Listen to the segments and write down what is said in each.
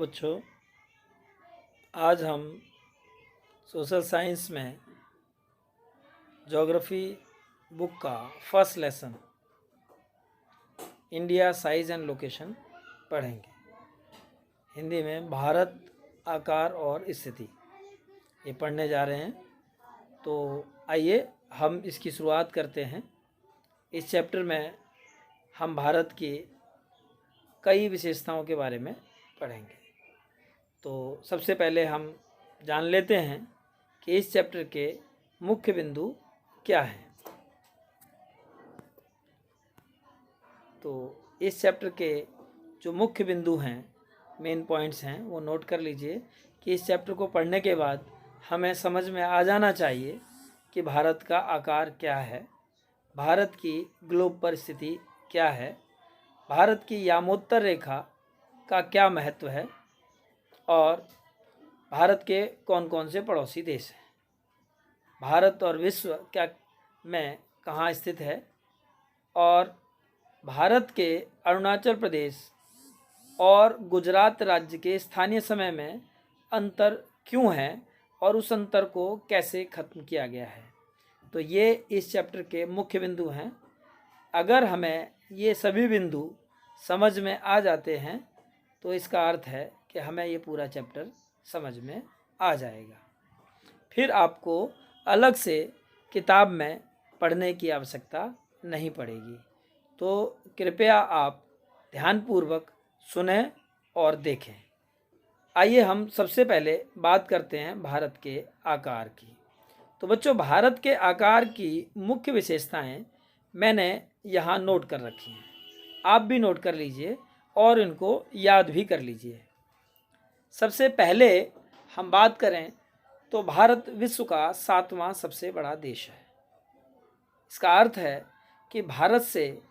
बच्चों, आज हम सोशल साइंस में ज्योग्राफी बुक का first lesson India size and location पढ़ेंगे। हिंदी में भारत, आकार और स्थिति ये पढ़ने जा रहे हैं। तो आइए हम इसकी शुरुआत करते हैं। इस चैप्टर में हम भारत की कई विशेषताओं के बारे में पढ़ेंगे। तो सबसे पहले हम जान लेते हैं कि इस चैप्टर के मुख्य बिंदु क्या हैं। तो इस चैप्टर के जो मुख्य बिंदु हैं, मेन पॉइंट्स हैं, वो नोट कर लीजिए कि इस चैप्टर को पढ़ने के बाद हमें समझ में आ जाना चाहिए कि भारत का आकार क्या है, भारत की ग्लोब पर स्थिति क्या है, भारत की यामोत्तर रेखा का क्या महत्व है और भारत के कौन कौन से पड़ोसी देश हैं, भारत और विश्व क्या में कहाँ स्थित है और भारत के अरुणाचल प्रदेश और गुजरात राज्य के स्थानीय समय में अंतर क्यों है और उस अंतर को कैसे ख़त्म किया गया है। तो ये इस चैप्टर के मुख्य बिंदु हैं। अगर हमें ये सभी बिंदु समझ में आ जाते हैं तो इसका अर्थ है कि हमें ये पूरा चैप्टर समझ में आ जाएगा। फिर आपको अलग से किताब में पढ़ने की आवश्यकता नहीं पड़ेगी। तो कृपया आप ध्यानपूर्वक सुनें और देखें। आइए हम सबसे पहले बात करते हैं भारत के आकार की। तो बच्चों, भारत के आकार की मुख्य विशेषताएं मैंने यहाँ नोट कर रखी हैं। आप भी नोट कर लीजिए और इनको याद भी कर लीजिए। सबसे पहले हम बात करें तो भारत विश्व का 7वां सबसे बड़ा देश है। इसका अर्थ है कि भारत से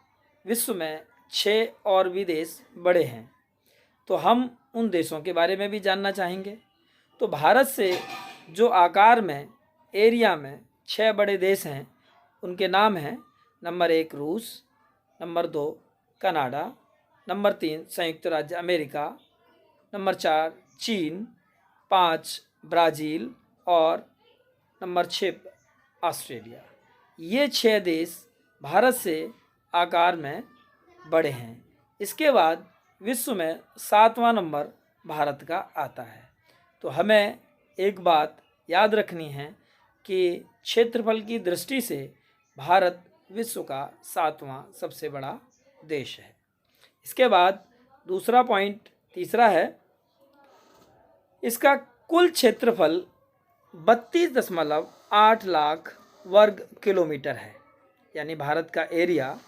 विश्व में 6 और भी देश बड़े हैं। तो हम उन देशों के बारे में भी जानना चाहेंगे। तो भारत से जो आकार में, एरिया में 6 बड़े देश हैं, उनके नाम हैं: नंबर 1 रूस, नंबर 2 कनाडा, नंबर 3 संयुक्त राज्य अमेरिका, नंबर 4 चीन, 5 ब्राज़ील और नंबर 6 ऑस्ट्रेलिया। ये 6 देश भारत से आकार में बड़े हैं। इसके बाद विश्व में 7वां नंबर भारत का आता है। तो हमें एक बात याद रखनी है कि क्षेत्रफल की दृष्टि से भारत विश्व का 7वां सबसे बड़ा देश है। इसके बाद दूसरा पॉइंट, तीसरा है, इसका कुल क्षेत्रफल 32.8 लाख वर्ग किलोमीटर है। यानी भारत का एरिया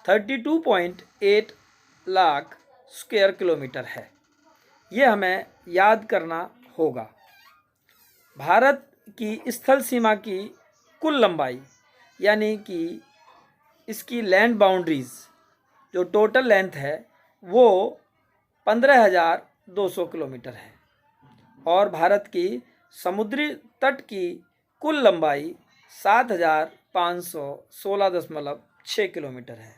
32.8 लाख स्क्वायर किलोमीटर है। ये हमें याद करना होगा। भारत की स्थल सीमा की कुल लंबाई, यानी कि इसकी लैंड बाउंड्रीज जो टोटल लेंथ है वो 15,200 किलोमीटर है और भारत की समुद्री तट की कुल लंबाई 7,516.6 किलोमीटर है।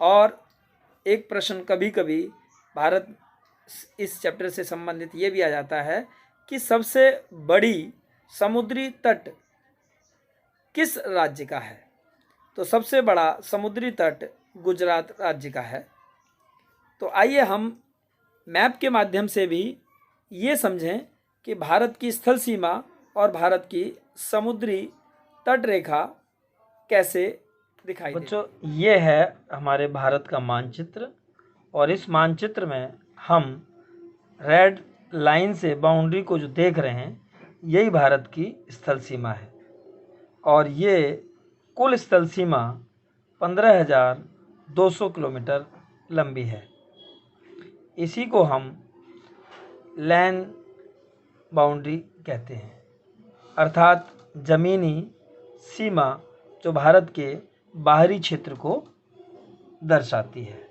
और एक प्रश्न कभी कभी भारत इस चैप्टर से संबंधित ये भी आ जाता है कि सबसे बड़ी समुद्री तट किस राज्य का है। तो सबसे बड़ा समुद्री तट गुजरात राज्य का है। तो आइए हम मैप के माध्यम से भी ये समझें कि भारत की स्थल सीमा और भारत की समुद्री तट रेखा कैसे दिखाई देती है। बच्चों, ये है हमारे भारत का मानचित्र और इस मानचित्र में हम रेड लाइन से बाउंड्री को जो देख रहे हैं, यही भारत की स्थल सीमा है और ये कुल स्थल सीमा 15,200 किलोमीटर लंबी है। इसी को हम लैंड बाउंड्री कहते हैं, अर्थात ज़मीनी सीमा जो भारत के बाहरी क्षेत्र को दर्शाती है।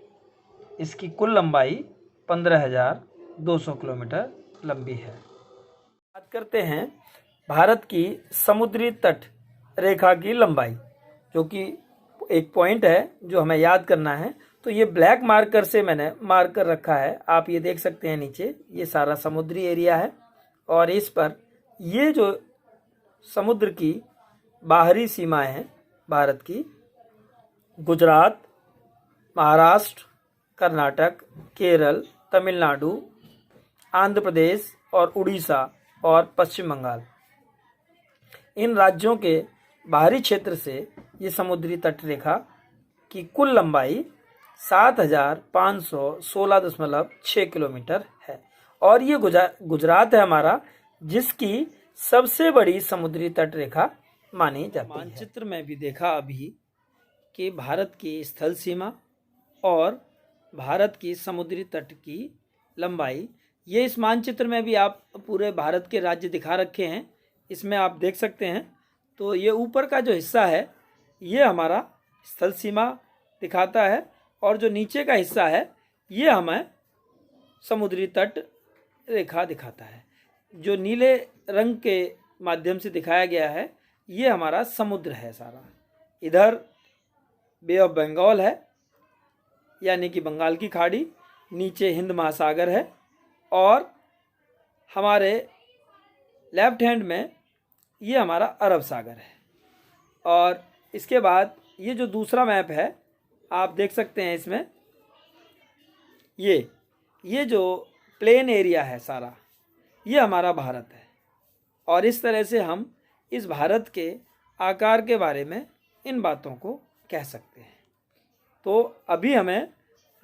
इसकी कुल लंबाई 15,200 किलोमीटर लंबी है। बात करते हैं भारत की समुद्री तट रेखा की लंबाई, जो कि एक पॉइंट है जो हमें याद करना है। तो तो ये ब्लैक मार्कर से मैंने मार्क कर रखा है, आप ये देख सकते हैं नीचे, ये सारा समुद्री एरिया है। और इस पर ये जो समुद्र की बाहरी सीमाएं हैं भारत की, गुजरात, महाराष्ट्र, कर्नाटक, केरल, तमिलनाडु, आंध्र प्रदेश और उड़ीसा और पश्चिम बंगाल, इन राज्यों के बाहरी क्षेत्र से ये समुद्री तट रेखा की कुल लंबाई 7,516.6 किलोमीटर है। और ये गुजरात है हमारा, जिसकी सबसे बड़ी समुद्री तट रेखा मानी जाती है। मानचित्र में भी देखा अभी कि भारत की स्थल सीमा और भारत की समुद्री तट की लंबाई, ये इस मानचित्र में भी आप पूरे भारत के राज्य दिखा रखे हैं, इसमें आप देख सकते हैं। तो ये ऊपर का जो हिस्सा है ये हमारा स्थल सीमा दिखाता है, और जो नीचे का हिस्सा है ये हमें समुद्री तट रेखा दिखाता है। जो नीले रंग के माध्यम से दिखाया गया है ये हमारा समुद्र है सारा। इधर बे ऑफ बंगाल है, यानी कि बंगाल की खाड़ी, नीचे हिंद महासागर है, और हमारे लेफ्ट हैंड में ये हमारा अरब सागर है। और इसके बाद ये जो दूसरा मैप है आप देख सकते हैं, इसमें ये जो प्लेन एरिया है सारा, ये हमारा भारत है। और इस तरह से हम इस भारत के आकार के बारे में इन बातों को कह सकते हैं। तो अभी हमें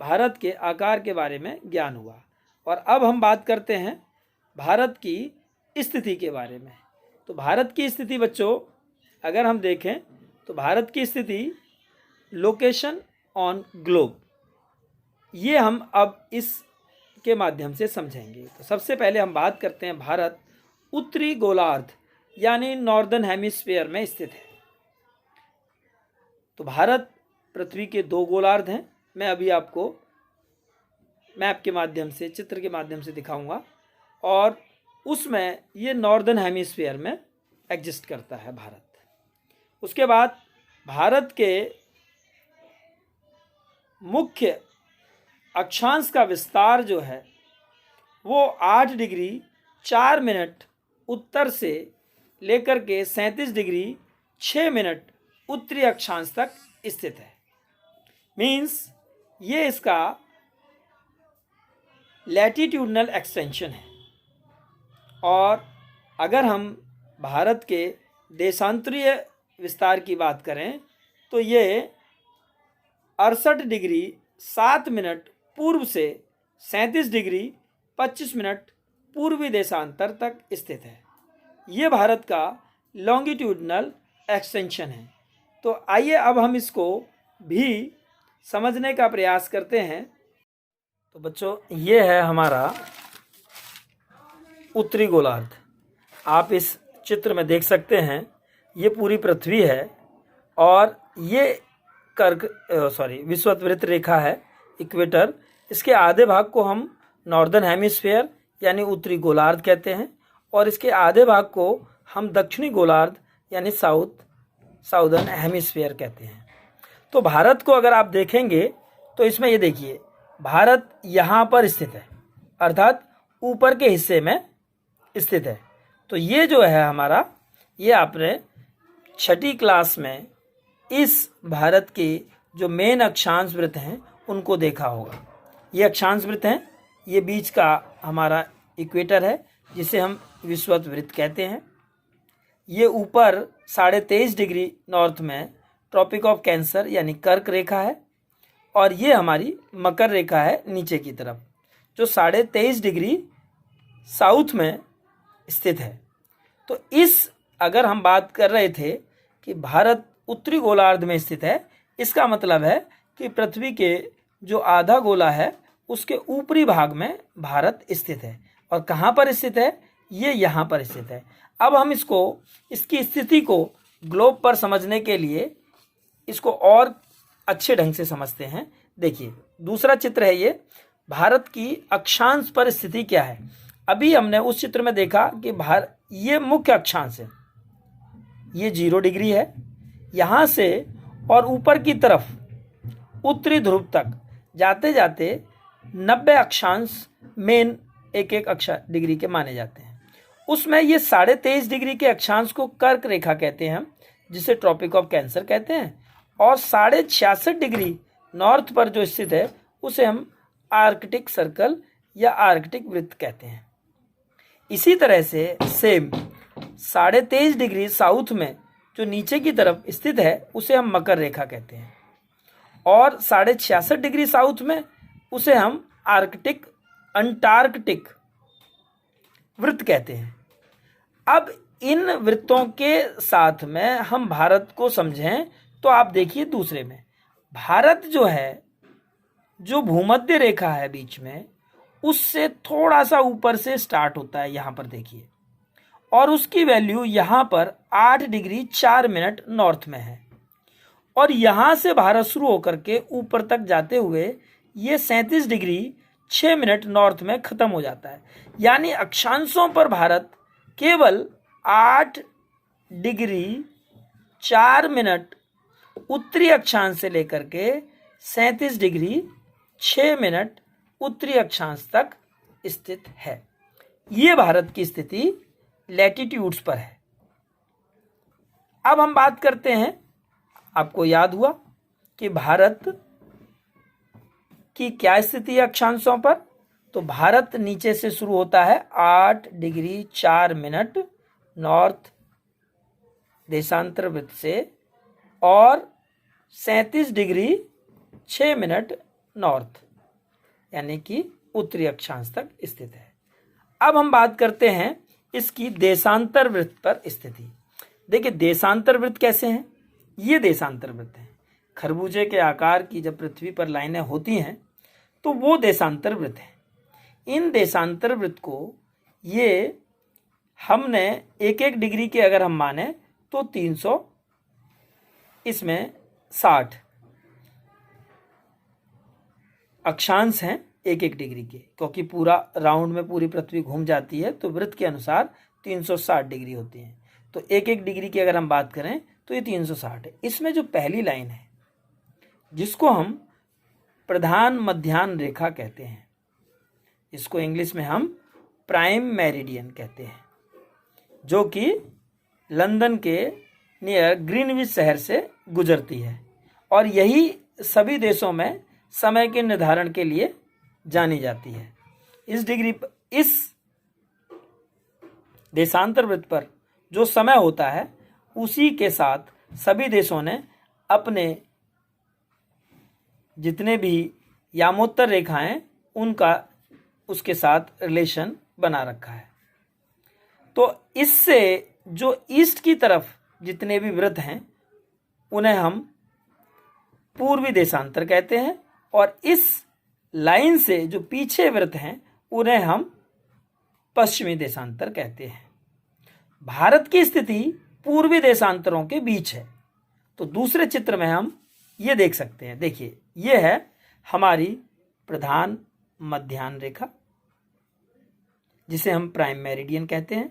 भारत के आकार के बारे में ज्ञान हुआ, और अब हम बात करते हैं भारत की स्थिति के बारे में। तो भारत की स्थिति बच्चों अगर हम देखें तो भारत की स्थिति लोकेशन ऑन ग्लोब, ये हम अब इसके माध्यम से समझेंगे। तो सबसे पहले हम बात करते हैं भारत उत्तरी गोलार्ध यानी नॉर्दर्न हेमिस्फीयर में स्थित है। तो भारत पृथ्वी के 2 गोलार्ध हैं, मैं अभी आपको मैप के माध्यम से, चित्र के माध्यम से दिखाऊंगा, और उसमें ये नॉर्दर्न हेमिस्फीयर में एग्जिस्ट करता है भारत। उसके बाद भारत के मुख्य अक्षांश का विस्तार जो है वो 8 डिग्री 4 मिनट उत्तर से लेकर के 37 डिग्री 6 मिनट उत्तरी अक्षांश तक स्थित है। मीन्स ये इसका लैटिट्यूडनल एक्सटेंशन है। और अगर हम भारत के देशांतरीय विस्तार की बात करें तो ये 68 डिग्री 7 मिनट पूर्व से 37 डिग्री 25 मिनट पूर्वी देशांतर तक स्थित है। ये भारत का लॉन्गिट्यूडनल एक्सटेंशन है। तो आइए अब हम इसको भी समझने का प्रयास करते हैं। तो बच्चों ये है हमारा उत्तरी गोलार्ध। आप इस चित्र में देख सकते हैं ये पूरी पृथ्वी है, और ये विषुववृत्त रेखा है, इक्वेटर। इसके आधे भाग को हम नॉर्दर्न हेमिस्फीयर यानी उत्तरी गोलार्ध कहते हैं, और इसके आधे भाग को हम दक्षिणी गोलार्ध यानी साउदर्न हेमिस्फीयर कहते हैं। तो भारत को अगर आप देखेंगे तो इसमें ये देखिए भारत यहाँ पर स्थित है, अर्थात ऊपर के हिस्से में स्थित है। तो ये जो है हमारा, ये आपने 6ठी क्लास में इस भारत के जो मेन अक्षांश वृत्त हैं उनको देखा होगा। ये अक्षांश वृत्त हैं, ये बीच का हमारा इक्वेटर है जिसे हम विषुवत वृत्त कहते हैं। ये ऊपर 23.5 डिग्री नॉर्थ में ट्रॉपिक ऑफ कैंसर यानी कर्क रेखा है, और ये हमारी मकर रेखा है नीचे की तरफ जो 23.5 डिग्री साउथ में स्थित है। तो इस अगर हम बात कर रहे थे कि भारत उत्तरी गोलार्ध में स्थित है, इसका मतलब है कि पृथ्वी के जो आधा गोला है उसके ऊपरी भाग में भारत स्थित है। और कहाँ पर स्थित है? ये यहाँ पर स्थित है। अब हम इसकी स्थिति को ग्लोब पर समझने के लिए इसको और अच्छे ढंग से समझते हैं। देखिए दूसरा चित्र है, ये भारत की अक्षांश पर स्थिति क्या है। अभी हमने उस चित्र में देखा कि ये मुख्य अक्षांश है, ये 0 डिग्री है यहाँ से और ऊपर की तरफ उत्तरी ध्रुव तक जाते जाते 90 अक्षांश मेन एक डिग्री के माने जाते हैं। उसमें ये 23.5 डिग्री के अक्षांश को कर्क रेखा कहते हैं हम, जिसे ट्रॉपिक ऑफ कैंसर कहते हैं, और 66.5 डिग्री नॉर्थ पर जो स्थित है उसे हम आर्कटिक सर्कल या आर्कटिक वृत्त कहते हैं। इसी तरह से सेम 23.5 डिग्री साउथ में जो नीचे की तरफ स्थित है उसे हम मकर रेखा कहते हैं, और 66.5 डिग्री साउथ में उसे हम आर्कटिक अंटार्कटिक वृत्त कहते हैं। अब इन वृत्तों के साथ में हम भारत को समझें तो आप देखिए दूसरे में भारत जो है, जो भूमध्य रेखा है बीच में, उससे थोड़ा सा ऊपर से स्टार्ट होता है, यहाँ पर देखिए, और उसकी वैल्यू यहाँ पर 8 डिग्री 4 मिनट नॉर्थ में है, और यहाँ से भारत शुरू होकर के ऊपर तक जाते हुए ये 37 डिग्री 6 मिनट नॉर्थ में ख़त्म हो जाता है। यानी अक्षांशों पर भारत केवल 8 डिग्री 4 मिनट उत्तरी अक्षांश से लेकर के 37 डिग्री 6 मिनट उत्तरी अक्षांश तक स्थित है। ये भारत की स्थिति लैटिट्यूड्स पर है। अब हम बात करते हैं, आपको याद हुआ कि भारत की क्या स्थिति है अक्षांशों पर, तो भारत नीचे से शुरू होता है 8 डिग्री 4 मिनट नॉर्थ देशांतर वृत्त से, और 37 डिग्री 6 मिनट नॉर्थ यानी कि उत्तरी अक्षांश तक स्थित है। अब हम बात करते हैं इसकी देशांतर वृत्त पर स्थिति। देखिए देशांतर वृत्त कैसे हैं, ये देशांतर वृत्त हैं। खरबूजे के आकार की जब पृथ्वी पर लाइनें होती हैं तो वो देशांतर वृत्त हैं। इन देशांतर वृत्त को ये हमने 1 डिग्री के अगर हम माने तो 300, इसमें 60 अक्षांश हैं 1 डिग्री के, क्योंकि पूरा राउंड में पूरी पृथ्वी घूम जाती है तो वृत्त के अनुसार 360 डिग्री होती है। तो 1 डिग्री की अगर हम बात करें तो ये 360 है। इसमें जो पहली लाइन है जिसको हम प्रधान मध्याह्न रेखा कहते हैं, इसको इंग्लिश में हम प्राइम मेरिडियन कहते हैं, जो कि लंदन के नियर ग्रीनविच शहर से गुजरती है, और यही सभी देशों में समय के निर्धारण के लिए जानी जाती है। इस देशांतर वृत्त पर जो समय होता है उसी के साथ सभी देशों ने अपने जितने भी यामोत्तर रेखाएं उनका उसके साथ रिलेशन बना रखा है। तो इससे जो ईस्ट की तरफ जितने भी वृत्त हैं उन्हें हम पूर्वी देशांतर कहते हैं, और इस लाइन से जो पीछे वृत्त हैं उन्हें हम पश्चिमी देशांतर कहते हैं। भारत की स्थिति पूर्वी देशांतरों के बीच है। तो दूसरे चित्र में हम ये देख सकते हैं, देखिए ये है हमारी प्रधान मध्याह्न रेखा जिसे हम प्राइम मेरिडियन कहते हैं।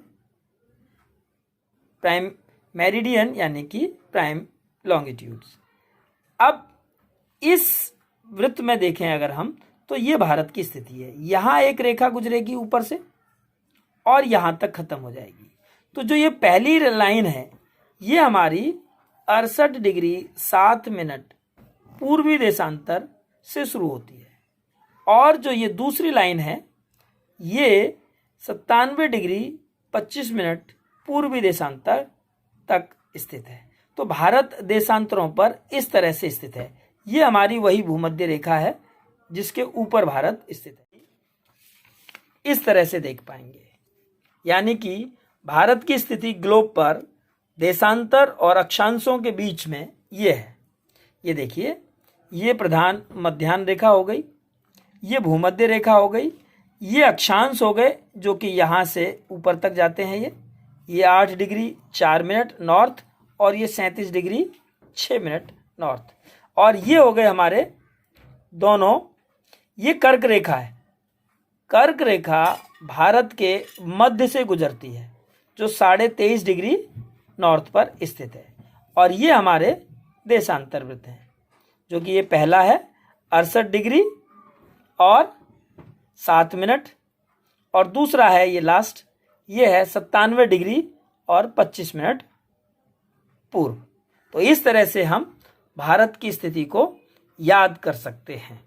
प्राइम मेरिडियन यानी कि प्राइम लॉन्गिट्यूड्स। अब इस वृत्त में देखें अगर हम तो ये भारत की स्थिति है। यहाँ एक रेखा गुजरेगी ऊपर से और यहाँ तक खत्म हो जाएगी। तो जो ये पहली लाइन है ये हमारी 68 डिग्री 7 मिनट पूर्वी देशांतर से शुरू होती है, और जो ये दूसरी लाइन है ये 97 डिग्री 25 मिनट पूर्वी देशांतर तक स्थित है। तो भारत देशांतरों पर इस तरह से स्थित है। ये हमारी वही भूमध्य रेखा है जिसके ऊपर भारत स्थित है। इस तरह से देख पाएंगे, यानी कि भारत की स्थिति ग्लोब पर देशांतर और अक्षांशों के बीच में ये है। ये देखिए, ये प्रधान मध्याह्न रेखा हो गई, ये भूमध्य रेखा हो गई, ये अक्षांश हो गए जो कि यहाँ से ऊपर तक जाते हैं। ये 8 डिग्री 4 मिनट नॉर्थ और ये 37 डिग्री 6 मिनट नॉर्थ, और ये हो गए हमारे दोनों। ये कर्क रेखा है। कर्क रेखा भारत के मध्य से गुजरती है जो 23.5 डिग्री नॉर्थ पर स्थित है, और ये हमारे देशांतर वृत्त हैं जो कि ये पहला है 68 डिग्री और 7 मिनट, और दूसरा है ये लास्ट, ये है 97 डिग्री और 25 मिनट पूर्व। तो इस तरह से हम भारत की स्थिति को याद कर सकते हैं।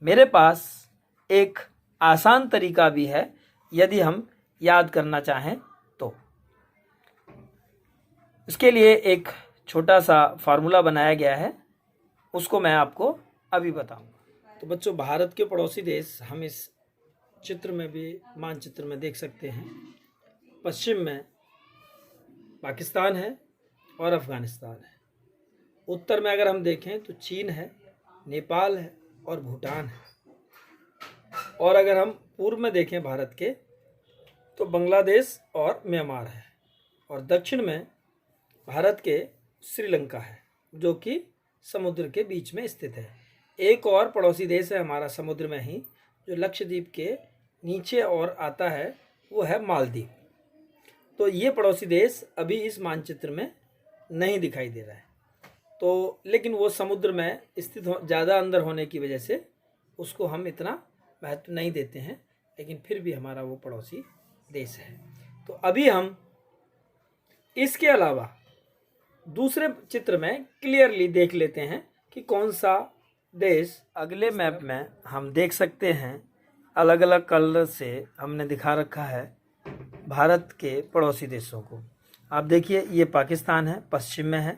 मेरे पास एक आसान तरीका भी है यदि हम याद करना चाहें तो। इसके लिए एक छोटा सा फार्मूला बनाया गया है, उसको मैं आपको अभी बताऊंगा। तो बच्चों, भारत के पड़ोसी देश हम इस चित्र में भी, मानचित्र में देख सकते हैं। पश्चिम में पाकिस्तान है और अफगानिस्तान है। उत्तर में अगर हम देखें तो चीन है, नेपाल है और भूटान है। और अगर हम पूर्व में देखें भारत के, तो बांग्लादेश और म्यांमार है। और दक्षिण में भारत के श्रीलंका है, जो कि समुद्र के बीच में स्थित है। एक और पड़ोसी देश है हमारा समुद्र में ही, जो लक्षद्वीप के नीचे और आता है, वो है मालदीव। तो ये पड़ोसी देश अभी इस मानचित्र में नहीं दिखाई दे रहा है, तो लेकिन वो समुद्र में स्थित ज़्यादा अंदर होने की वजह से उसको हम इतना महत्व नहीं देते हैं, लेकिन फिर भी हमारा वो पड़ोसी देश है। तो अभी हम इसके अलावा दूसरे चित्र में क्लियरली देख लेते हैं कि कौन सा देश। अगले मैप में हम देख सकते हैं, अलग अलग कलर से हमने दिखा रखा है भारत के पड़ोसी देशों को। आप देखिए, ये पाकिस्तान है, पश्चिम में है।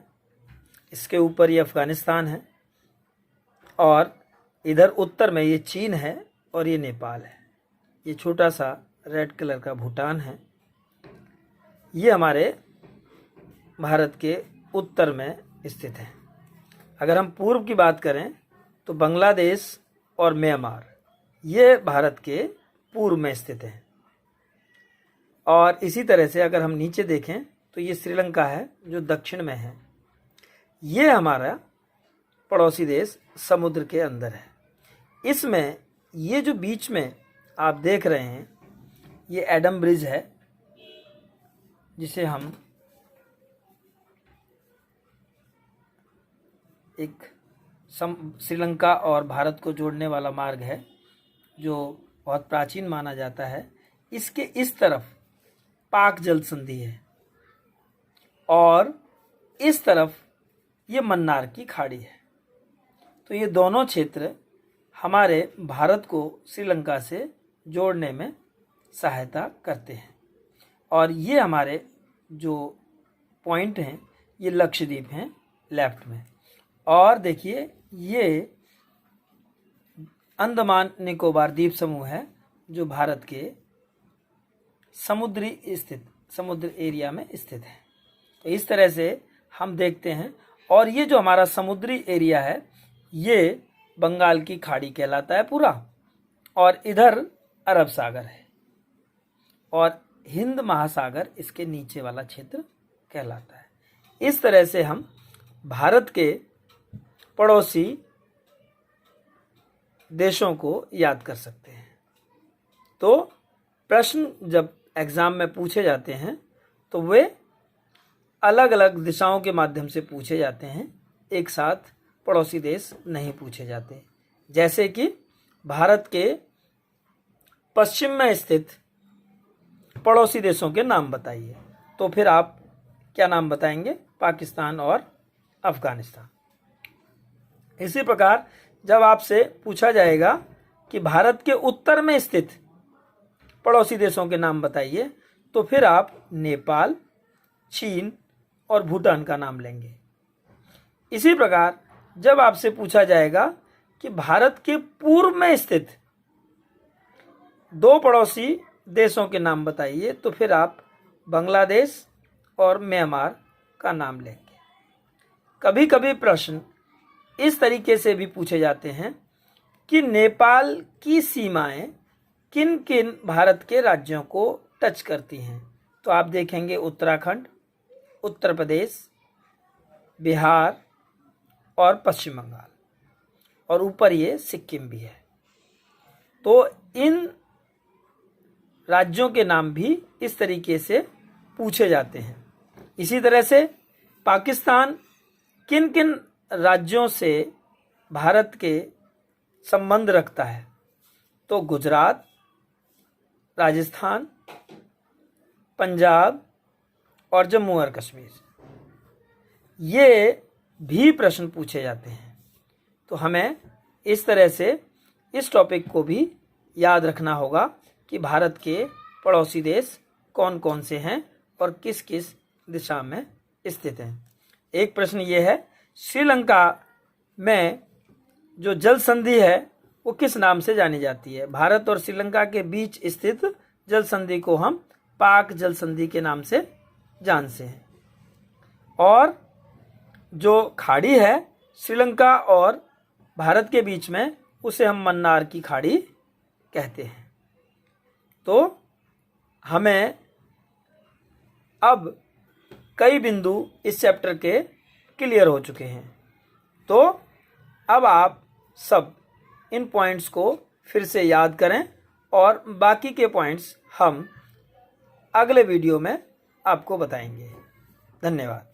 इसके ऊपर ये अफ़गानिस्तान है, और इधर उत्तर में ये चीन है और ये नेपाल है। ये छोटा सा रेड कलर का भूटान है। ये हमारे भारत के उत्तर में स्थित है। अगर हम पूर्व की बात करें तो बांग्लादेश और म्यांमार ये भारत के पूर्व में स्थित हैं। और इसी तरह से अगर हम नीचे देखें तो ये श्रीलंका है, जो दक्षिण में है। ये हमारा पड़ोसी देश समुद्र के अंदर है। इसमें ये जो बीच में आप देख रहे हैं, ये एडम ब्रिज है, जिसे हम एक श्रीलंका और भारत को जोड़ने वाला मार्ग है, जो बहुत प्राचीन माना जाता है। इसके इस तरफ पाक जल संधि है और इस तरफ ये मन्नार की खाड़ी है। तो ये दोनों क्षेत्र हमारे भारत को श्रीलंका से जोड़ने में सहायता करते हैं। और ये हमारे जो पॉइंट हैं, ये लक्षद्वीप हैं लेफ्ट में। और देखिए, ये अंडमान निकोबार द्वीप समूह है, जो भारत के समुद्र एरिया में स्थित है। तो इस तरह से हम देखते हैं। और ये जो हमारा समुद्री एरिया है, ये बंगाल की खाड़ी कहलाता है पूरा, और इधर अरब सागर है, और हिंद महासागर इसके नीचे वाला क्षेत्र कहलाता है। इस तरह से हम भारत के पड़ोसी देशों को याद कर सकते हैं। तो प्रश्न जब एग्ज़ाम में पूछे जाते हैं तो वे अलग अलग दिशाओं के माध्यम से पूछे जाते हैं, एक साथ पड़ोसी देश नहीं पूछे जाते। जैसे कि भारत के पश्चिम में स्थित पड़ोसी देशों के नाम बताइए, तो फिर आप क्या नाम बताएंगे? पाकिस्तान और अफगानिस्तान। इसी प्रकार जब आपसे पूछा जाएगा कि भारत के उत्तर में स्थित पड़ोसी देशों के नाम बताइए, तो फिर आप नेपाल, चीन और भूटान का नाम लेंगे। इसी प्रकार जब आपसे पूछा जाएगा कि भारत के पूर्व में स्थित 2 पड़ोसी देशों के नाम बताइए, तो फिर आप बांग्लादेश और म्यांमार का नाम लेंगे। कभी कभी प्रश्न इस तरीके से भी पूछे जाते हैं कि नेपाल की सीमाएं किन किन भारत के राज्यों को टच करती हैं। तो आप देखेंगे उत्तराखंड, उत्तर प्रदेश, बिहार और पश्चिम बंगाल, और ऊपर ये सिक्किम भी है। तो इन राज्यों के नाम भी इस तरीके से पूछे जाते हैं। इसी तरह से पाकिस्तान किन किन राज्यों से भारत के संबंध रखता है? तो गुजरात, राजस्थान, पंजाब और जम्मू और कश्मीर, ये भी प्रश्न पूछे जाते हैं। तो हमें इस तरह से इस टॉपिक को भी याद रखना होगा कि भारत के पड़ोसी देश कौन कौन से हैं और किस किस दिशा में स्थित हैं। एक प्रश्न ये है, श्रीलंका में जो जल संधि है वो किस नाम से जानी जाती है? भारत और श्रीलंका के बीच स्थित जल संधि को हम पाक जल संधि के नाम से जानते हैं। और जो खाड़ी है श्रीलंका और भारत के बीच में, उसे हम मन्नार की खाड़ी कहते हैं। तो हमें अब कई बिंदु इस चैप्टर के क्लियर हो चुके हैं। तो अब आप सब इन पॉइंट्स को फिर से याद करें और बाकी के पॉइंट्स हम अगले वीडियो में आपको बताएंगे। धन्यवाद।